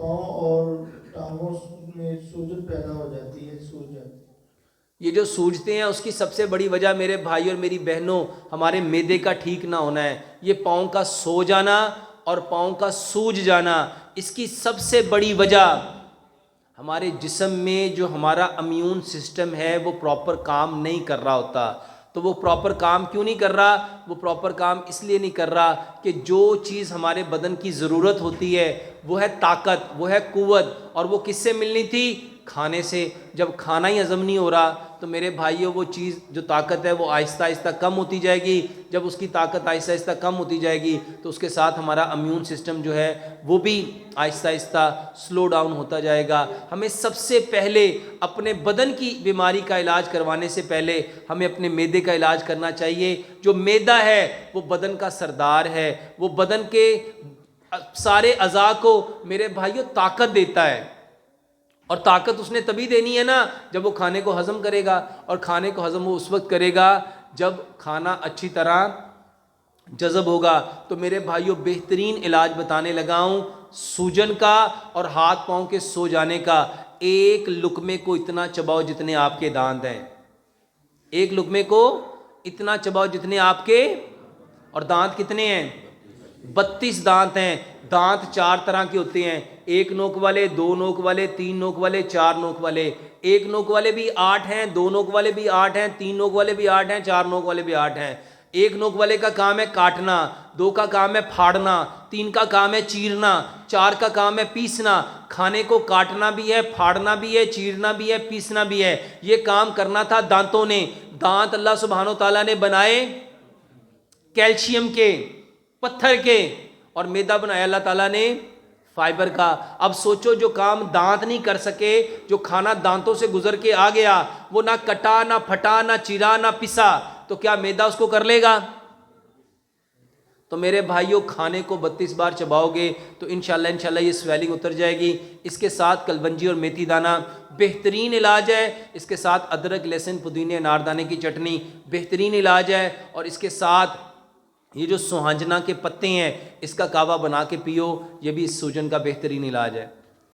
پاؤں اور ٹانگوں میں سوجن پیدا ہو جاتی ہے، سوج جاتی ہے۔ یہ جو سوجتے ہیں اس کی سب سے بڑی وجہ میرے بھائی اور میری بہنوں ہمارے معدے کا ٹھیک نہ ہونا ہے۔ یہ پاؤں کا سو جانا اور پاؤں کا سوج جانا، اس کی سب سے بڑی وجہ ہمارے جسم میں جو ہمارا امیون سسٹم ہے وہ پراپر کام نہیں کر رہا ہوتا۔ تو وہ پراپر کام کیوں نہیں کر رہا؟ وہ پراپر کام اس لیے نہیں کر رہا کہ جو چیز ہمارے بدن کی ضرورت ہوتی ہے وہ ہے طاقت، وہ ہے قوت، اور وہ کس سے ملنی تھی؟ کھانے سے۔ جب کھانا ہی ہضم نہیں ہو رہا تو میرے بھائیوں وہ چیز جو طاقت ہے وہ آہستہ آہستہ کم ہوتی جائے گی۔ جب اس کی طاقت آہستہ آہستہ کم ہوتی جائے گی تو اس کے ساتھ ہمارا امیون سسٹم جو ہے وہ بھی آہستہ آہستہ سلو ڈاؤن ہوتا جائے گا۔ ہمیں سب سے پہلے اپنے بدن کی بیماری کا علاج کروانے سے پہلے ہمیں اپنے معدے کا علاج کرنا چاہیے۔ جو معدہ ہے وہ بدن کا سردار ہے، وہ بدن کے سارے اعضاء کو میرے بھائیوں طاقت دیتا ہے، اور طاقت اس نے تبھی دینی ہے نا جب وہ کھانے کو ہضم کرے گا، اور کھانے کو ہضم وہ اس وقت کرے گا جب کھانا اچھی طرح جذب ہوگا۔ تو میرے بھائیوں بہترین علاج بتانے لگا ہوں سوجن کا اور ہاتھ پاؤں کے سو جانے کا۔ ایک لقمے کو اتنا چباؤ جتنے آپ کے دانت ہیں، ایک لقمے کو اتنا چباؤ جتنے آپ کے، اور دانت کتنے ہیں؟ 32 دانت ہیں۔ دانت 4 طرح کے ہوتے ہیں، ایک نوک والے، 2 نوک والے، 3 نوک والے، 4 نوک والے۔ ایک نوک والے بھی 8 ہیں، 2 نوک والے بھی 8 ہیں، 3 نوک والے بھی 8 ہیں، 4 نوک والے بھی 8 ہیں۔ ایک نوک والے کا کام ہے کاٹنا، 2 کا کام ہے پھاڑنا، 3 کا کام ہے چیرنا، 4 کا کام ہے پیسنا۔ کھانے کو کاٹنا بھی ہے، پھاڑنا بھی ہے، چیرنا بھی ہے، پیسنا بھی ہے۔ یہ کام کرنا تھا دانتوں نے۔ دانت اللہ سبحانہ و تعالیٰ نے بنائے کیلشیم کے، پتھر کے، اور معدہ بنایا اللہ تعالیٰ نے فائبر کا۔ اب سوچو جو کام دانت نہیں کر سکے، جو کھانا دانتوں سے گزر کے آ گیا، وہ نہ کٹا، نہ پھٹا، نہ چیرا، نہ پسا، تو کیا معدہ اس کو کر لے گا؟ تو میرے بھائیوں کھانے کو 32 بار چباؤ گے تو انشاءاللہ یہ سویلنگ اتر جائے گی۔ اس کے ساتھ کلونجی اور میتھی دانہ بہترین علاج ہے، اس کے ساتھ ادرک، لہسن، پودینے، اناردانے کی چٹنی بہترین علاج ہے، اور اس کے ساتھ یہ جو سوہانجنا کے پتے ہیں اس کا کعوہ بنا کے پیو، یہ بھی اس سوجن کا بہترین علاج ہے۔